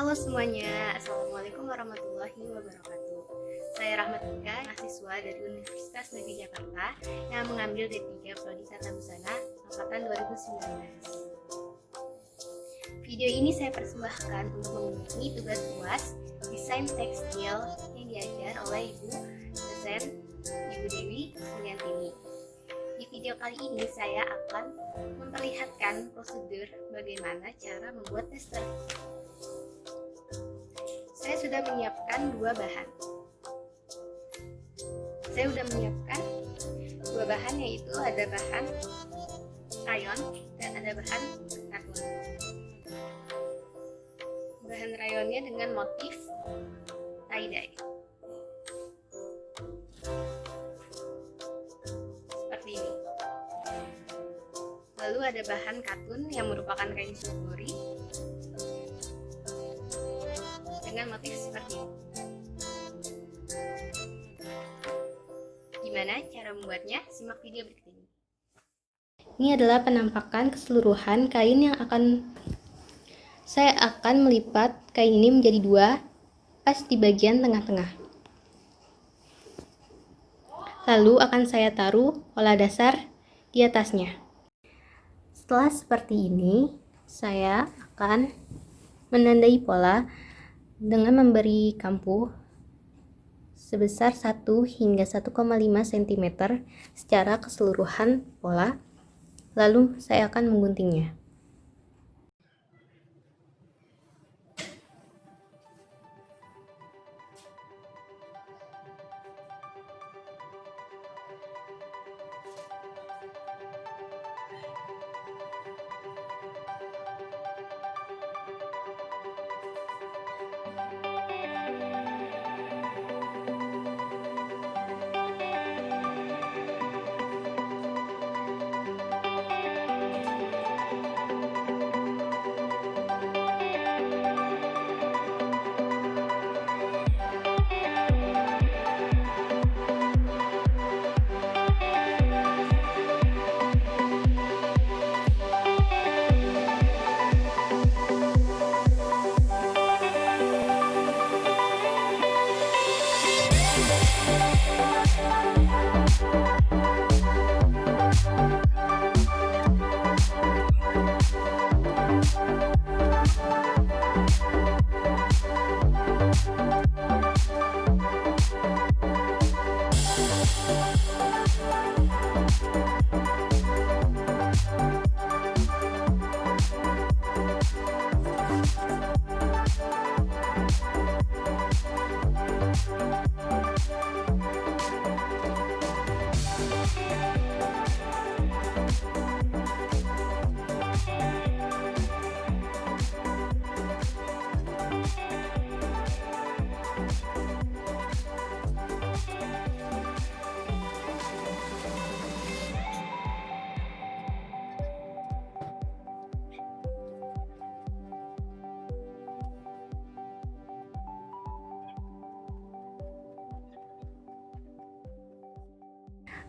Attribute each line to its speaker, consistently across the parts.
Speaker 1: Halo semuanya, Assalamualaikum warahmatullahi wabarakatuh. Saya Rahmat Ika, mahasiswa dari Universitas Negeri Jakarta yang mengambil D3 Prodi Tata Busana angkatan 2019. Video ini saya persembahkan untuk memenuhi tugas UAS desain tekstil yang diajar oleh Ibu dosen Ibu Dewi Suryantini. Di video kali ini saya akan memperlihatkan prosedur bagaimana cara membuat tester. Saya sudah menyiapkan dua bahan. Yaitu ada bahan rayon dan ada bahan katun. Bahan rayonnya dengan motif tie-dye. Seperti ini. Lalu ada bahan katun yang merupakan kain shibori dengan motif seperti ini. Gimana cara membuatnya? Simak video berikut ini. Ini adalah penampakan keseluruhan kain yang saya akan melipat kain ini menjadi dua, pas di bagian tengah-tengah. Lalu akan saya taruh pola dasar di atasnya. Setelah seperti ini, saya akan menandai pola dengan memberi kampuh sebesar 1 hingga 1,5 cm secara keseluruhan pola, lalu saya akan mengguntingnya.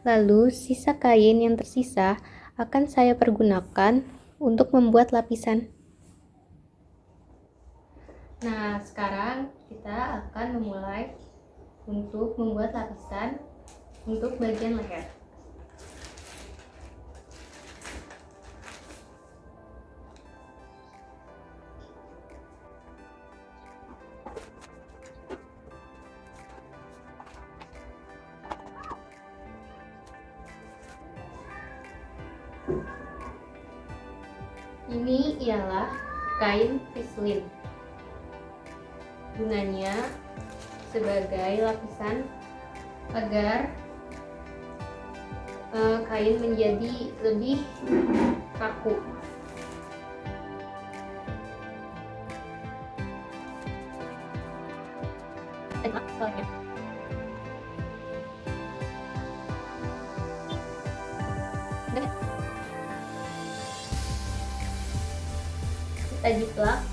Speaker 1: Lalu sisa kain yang tersisa akan saya pergunakan untuk membuat lapisan. Nah, sekarang kita akan memulai untuk membuat lapisan untuk bagian leher. Ini ialah kain pislin. Gunanya sebagai lapisan agar kain menjadi lebih kaku. Kita jiplak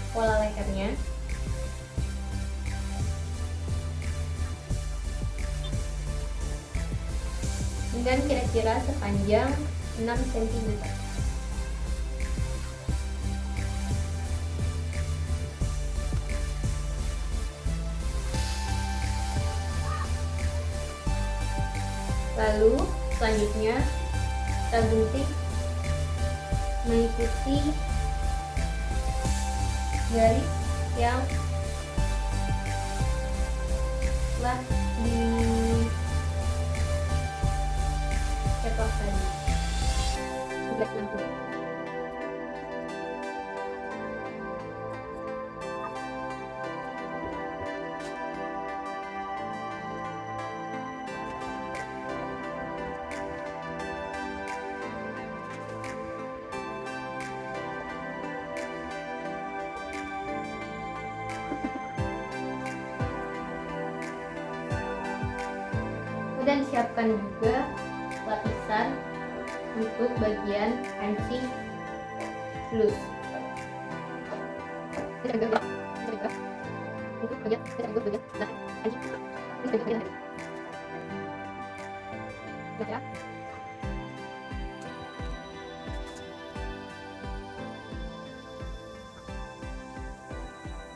Speaker 1: pola lehernya. Dengan kira-kira sepanjang 6 cm. Lalu selanjutnya kita gunting mengikuti garis yang telah dicetak tadi. 1160. Dan siapkan juga lapisan untuk bagian pancing loose. Untuk bagian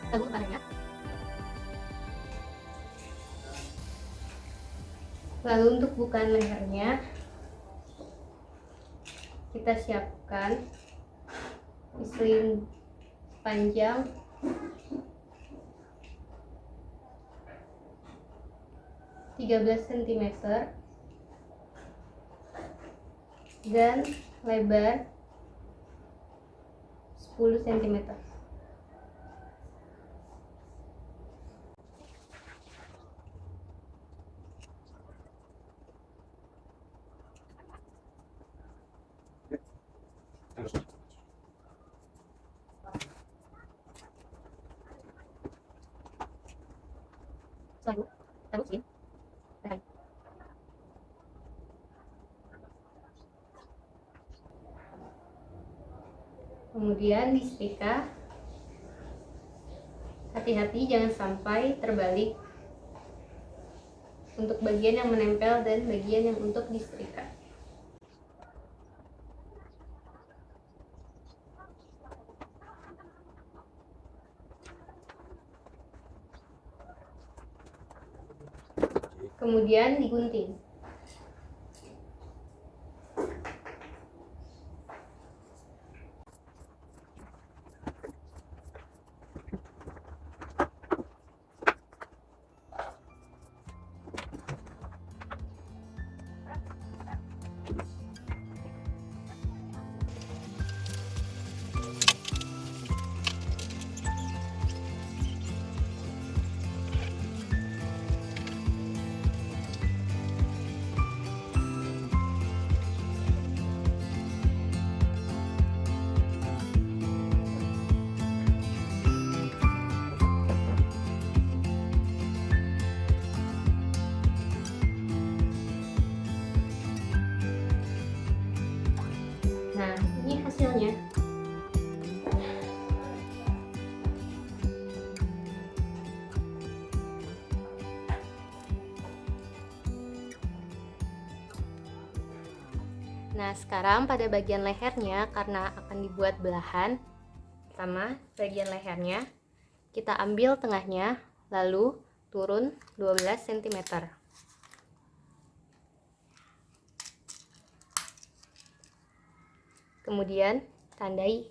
Speaker 1: lalu panahnya. Lalu untuk bukaan lehernya kita siapkan mislin panjang 13 cm dan lebar 10 cm. Kemudian disetrika, hati-hati jangan sampai terbalik untuk bagian yang menempel dan bagian yang untuk disetrika. Kemudian digunting. Nah, ini hasilnya. Nah, sekarang pada bagian lehernya, karena akan dibuat belahan, pertama bagian lehernya kita ambil tengahnya, lalu turun 12 cm. Kemudian tandai.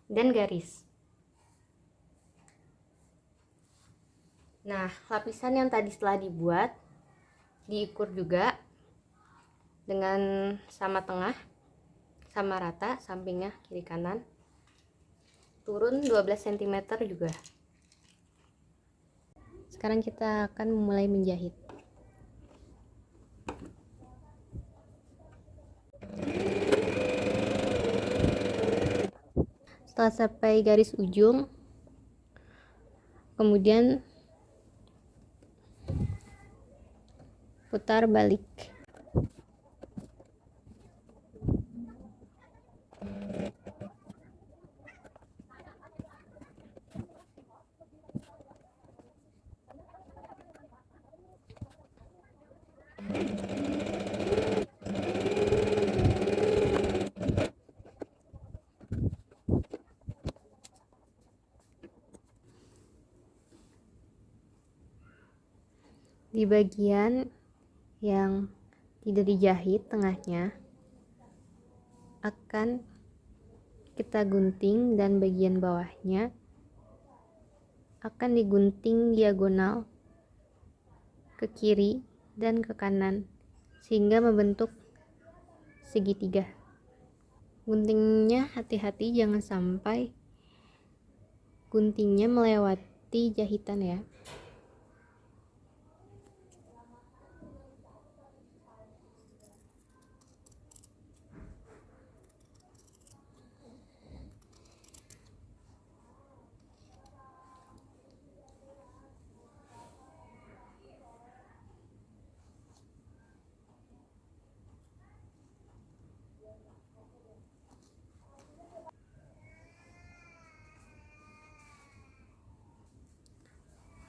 Speaker 1: Dan garis. Nah, lapisan yang tadi setelah dibuat diukur juga dengan sama tengah, sama rata sampingnya kiri kanan. Turun 12 cm juga. Sekarang kita akan mulai menjahit. Setelah sampai garis ujung, kemudian putar balik. Di bagian yang tidak dijahit tengahnya akan kita gunting, dan bagian bawahnya akan digunting diagonal ke kiri dan ke kanan sehingga membentuk segitiga. Guntingnya hati-hati, jangan sampai guntingnya melewati jahitan ya.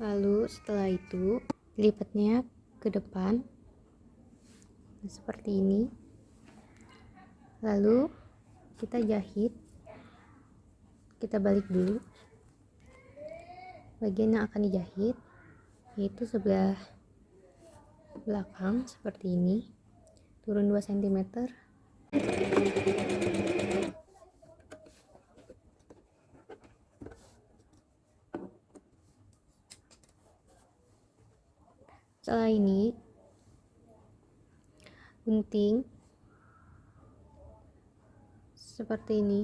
Speaker 1: Lalu setelah itu lipatnya ke depan seperti ini. Lalu kita jahit, kita balik dulu bagian yang akan dijahit, yaitu sebelah belakang seperti ini, turun 2 cm. Setelah ini gunting seperti ini.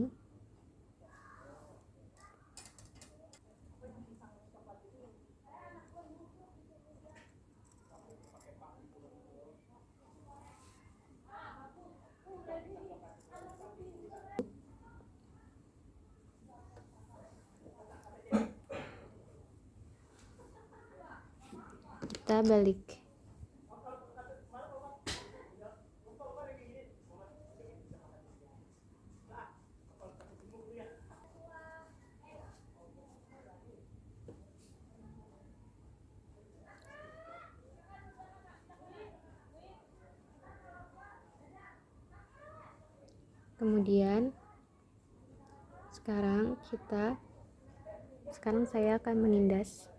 Speaker 1: Kita balik. Kemudian sekarang saya akan menindas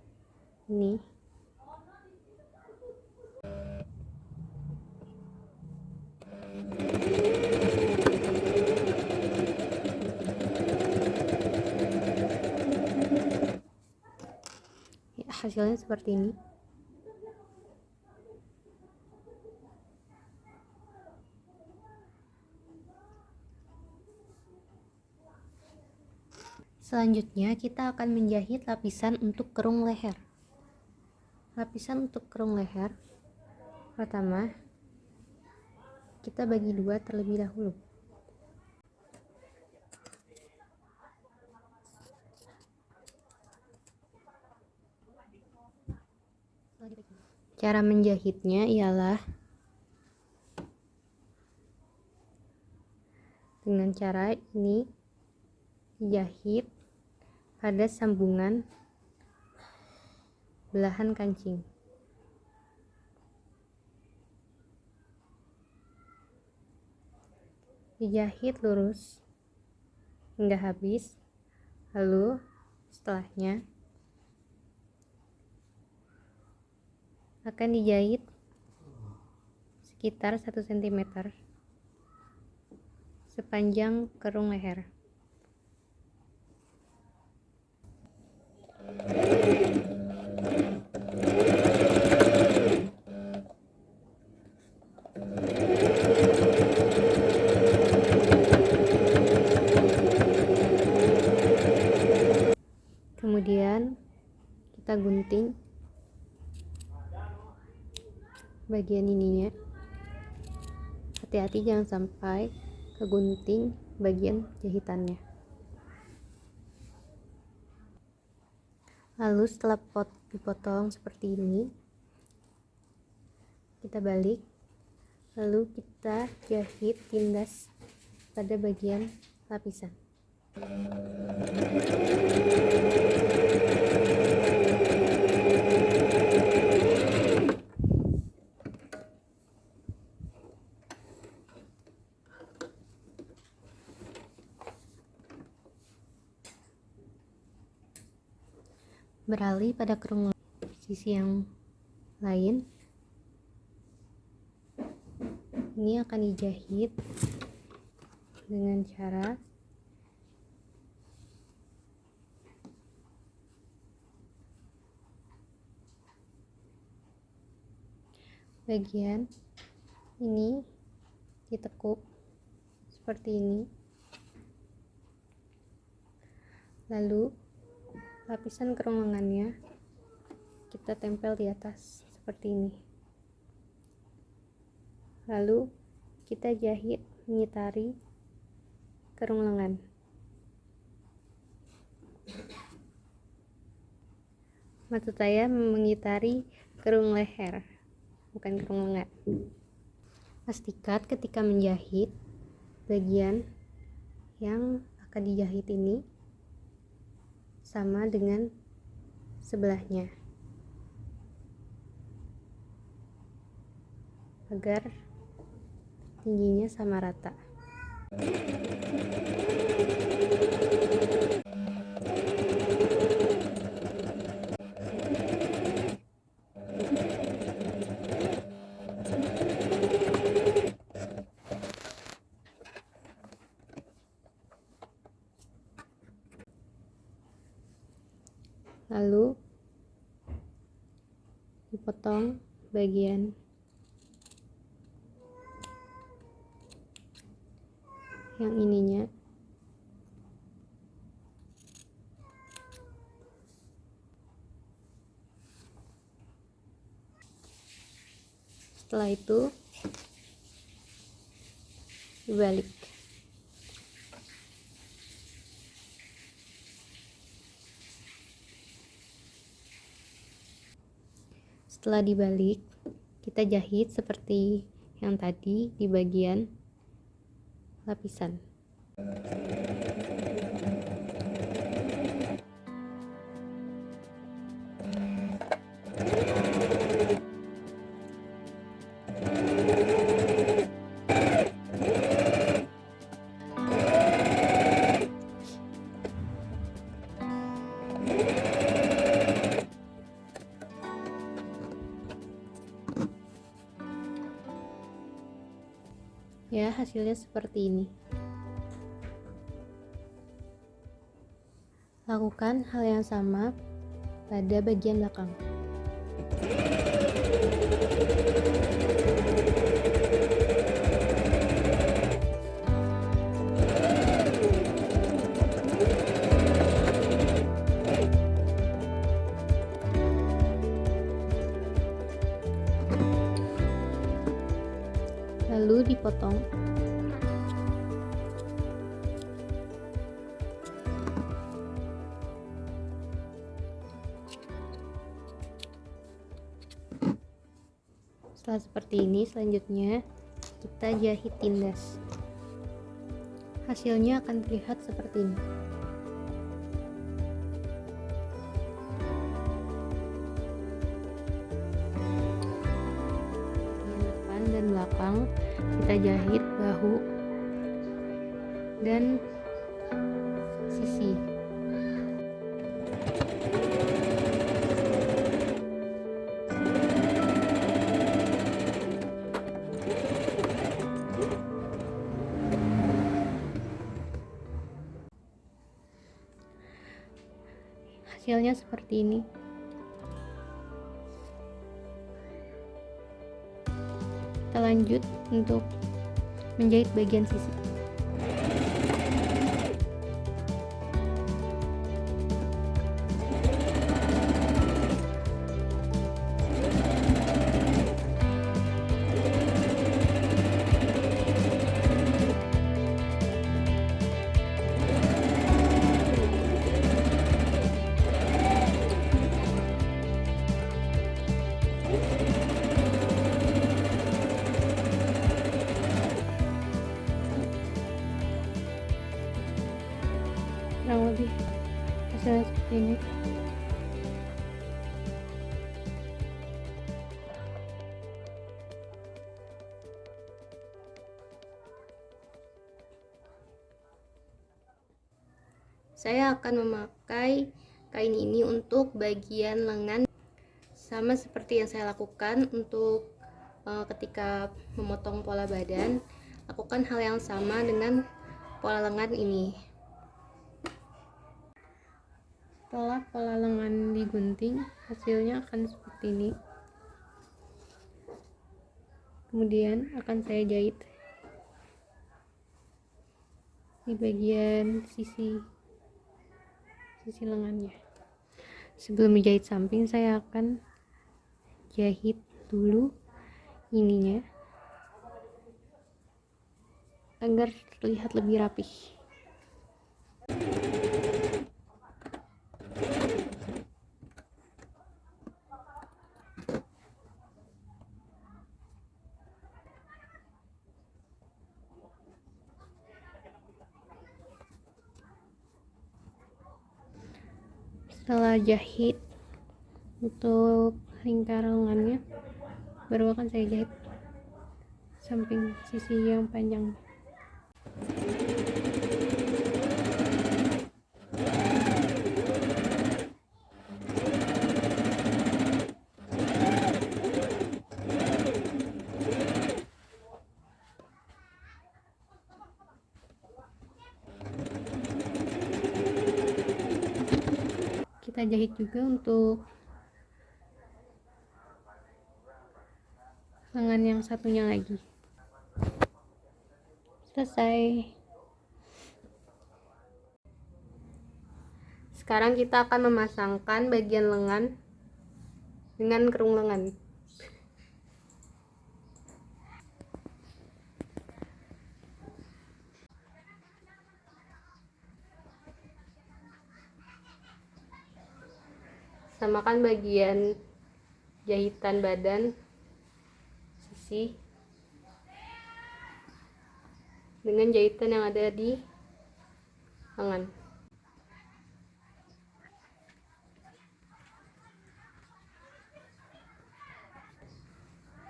Speaker 1: ini. Ya, hasilnya seperti ini. Selanjutnya kita akan menjahit lapisan untuk kerung leher. Lapisan untuk kerung leher pertama kita bagi 2 terlebih dahulu. Cara menjahitnya ialah dengan cara ini, dijahit pada sambungan belahan kancing. Dijahit lurus hingga habis. Lalu setelahnya akan dijahit sekitar 1 cm sepanjang kerung leher. Kemudian kita gunting bagian ininya. Hati-hati jangan sampai kegunting bagian jahitannya. Lalu setelah dipotong seperti ini, kita balik, lalu kita jahit tindas pada bagian lapisan. Beralih pada kerung sisi yang lain. Ini akan dijahit dengan cara bagian ini ditekuk seperti ini, lalu lapisan kerung lengannya kita tempel di atas seperti ini, lalu kita jahit mengitari kerung lengan. Maksud saya mengitari kerung leher, bukan kerung lengan. Pastikan ketika menjahit, bagian yang akan dijahit ini sama dengan sebelahnya, agar tingginya sama rata. Lalu dipotong bagian yang ininya, setelah itu dibalik. Setelah dibalik, kita jahit seperti yang tadi di bagian lapisan. Ya, hasilnya seperti ini. Lakukan hal yang sama pada bagian belakang. Lalu dipotong. Setelah seperti ini, selanjutnya kita jahit tindas. Hasilnya akan terlihat seperti ini. Depan dan belakang kita jahit bahu dan sisi. Hasilnya seperti ini. Kita lanjut untuk menjahit bagian sisi. Kurang lebih hasilnya seperti ini. Saya akan memakai kain ini untuk bagian lengan. Sama seperti yang saya lakukan untuk ketika memotong pola badan, lakukan hal yang sama dengan pola lengan ini. Setelah pola lengan digunting, hasilnya akan seperti ini. Kemudian akan saya jahit di bagian sisi lengannya. Sebelum menjahit samping, saya akan jahit dulu ininya agar terlihat lebih rapih. Setelah jahit untuk lingkar lengannya, baru akan saya jahit samping sisi yang panjang. Kita jahit juga untuk lengan yang satunya lagi. Selesai. Sekarang kita akan memasangkan bagian lengan dengan kerung lengan. Samakan bagian jahitan badan sisi dengan jahitan yang ada di lengan.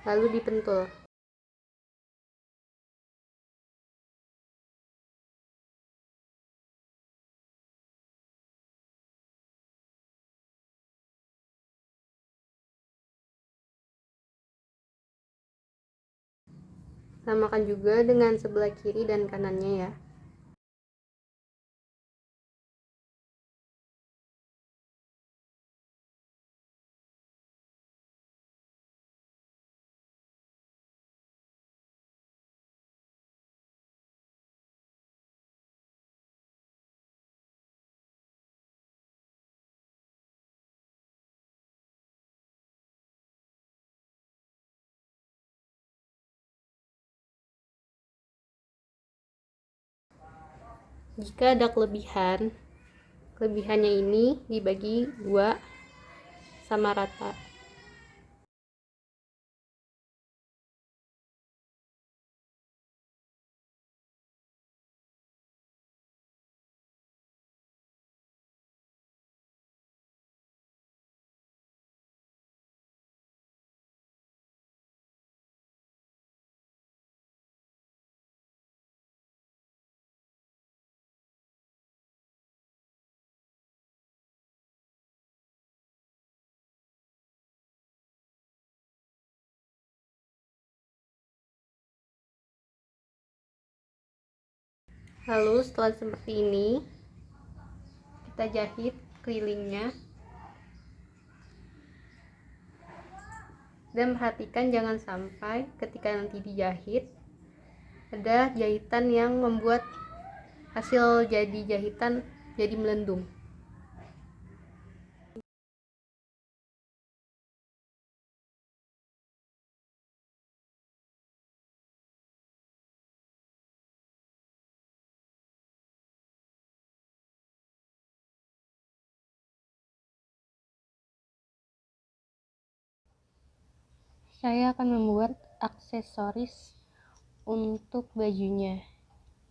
Speaker 1: Lalu dipentul. Samakan juga dengan sebelah kiri dan kanannya ya. Jika ada kelebihannya ini dibagi 2 sama rata. Lalu setelah seperti ini, kita jahit kelilingnya. Dan perhatikan jangan sampai ketika nanti dijahit ada jahitan yang membuat hasil jadi jahitan jadi melendung. Saya akan membuat aksesoris untuk bajunya,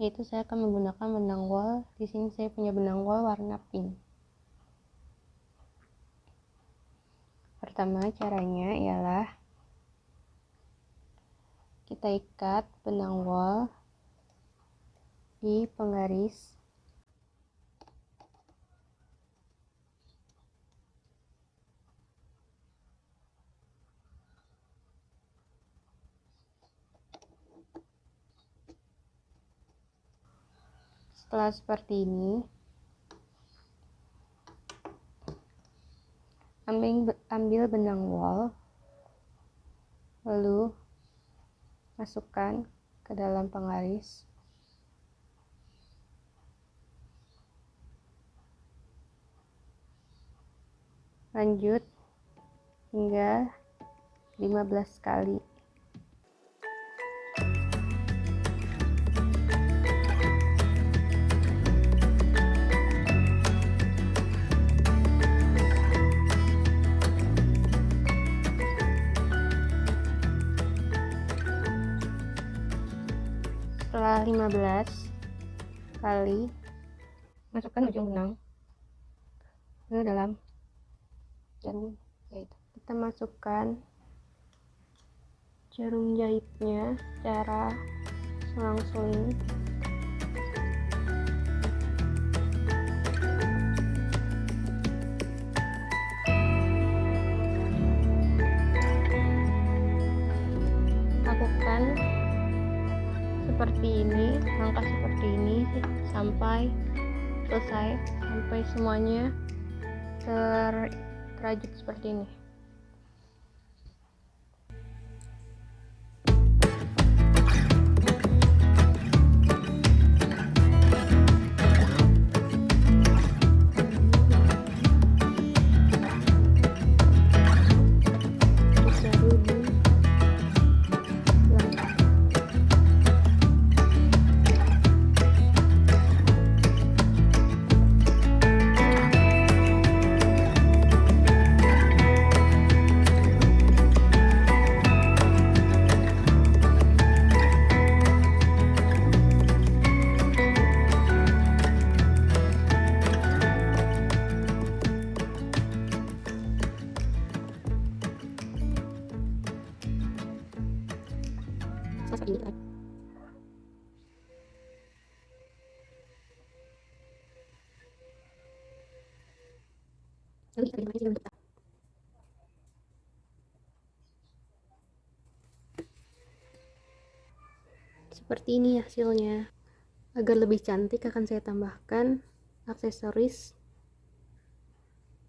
Speaker 1: yaitu saya akan menggunakan benang wol. Di sini saya punya benang wol warna pink. Pertama caranya ialah kita ikat benang wol di penggaris
Speaker 2: Setelah seperti ini, ambil benang wol, lalu masukkan ke dalam penggaris. Lanjut hingga 15 kali. Setelah 15 kali, masukkan ujung benang ke dalam jarum jahit. Kita masukkan jarum jahitnya secara selang-seling. Lakukan seperti ini, langkah seperti ini sampai selesai, sampai semuanya terajut seperti ini. Seperti ini. Lalu kita pakai untuk seperti ini hasilnya. Agar lebih cantik akan saya tambahkan aksesoris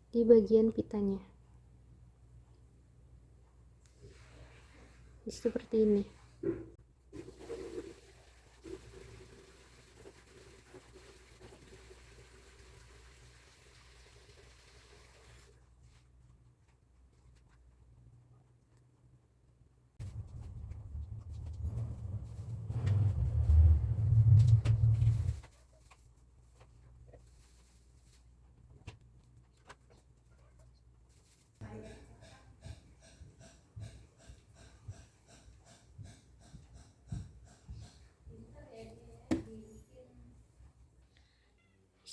Speaker 2: di bagian pitanya. Seperti ini.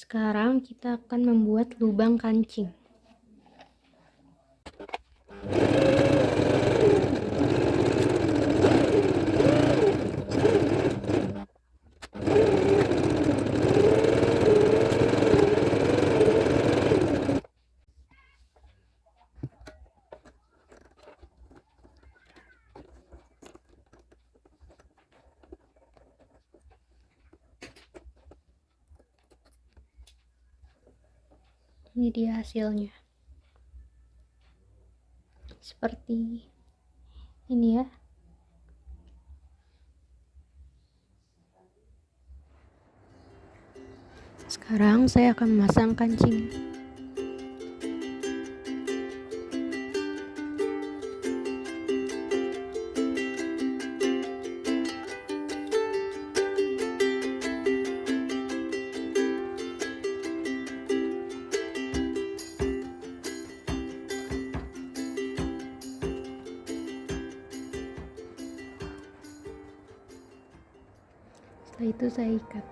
Speaker 2: Sekarang kita akan membuat lubang kancing. Ini dia hasilnya. Seperti ini ya. Sekarang saya akan memasang kancing. Setelah itu saya ikat.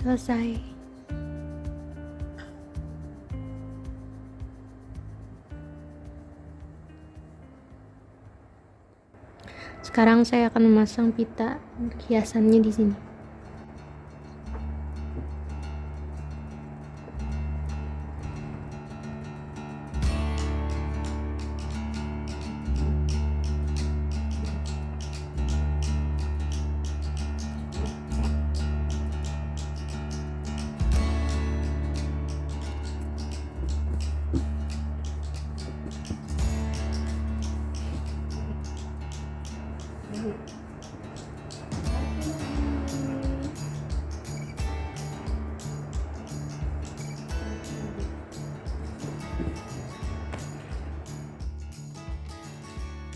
Speaker 2: Selesai. Sekarang saya akan memasang pita hiasannya di sini.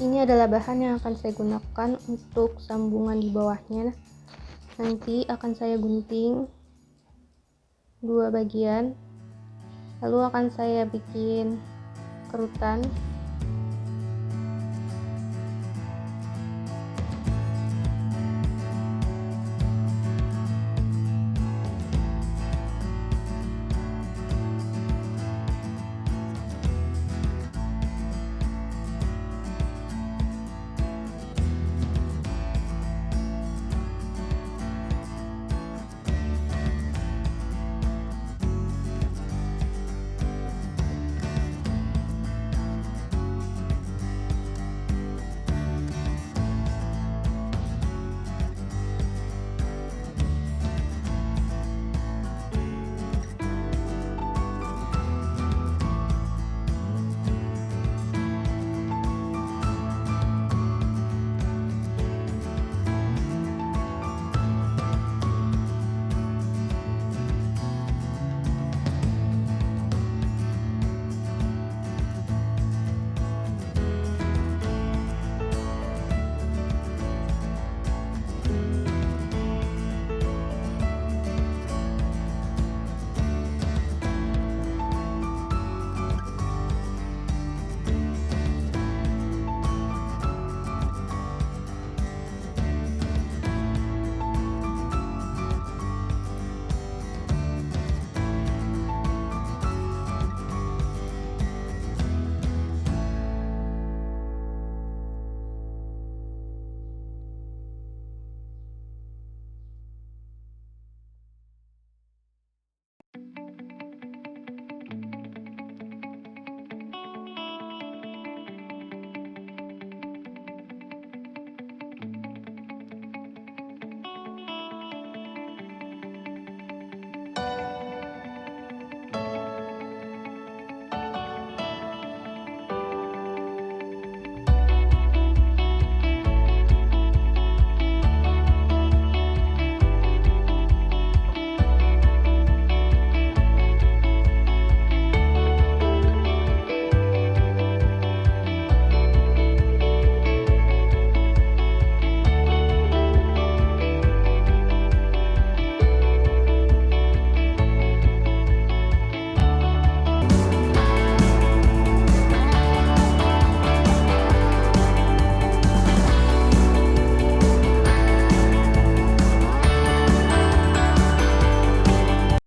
Speaker 2: Ini adalah bahan yang akan saya gunakan untuk sambungan di bawahnya. Nanti akan saya gunting dua bagian, lalu akan saya bikin kerutan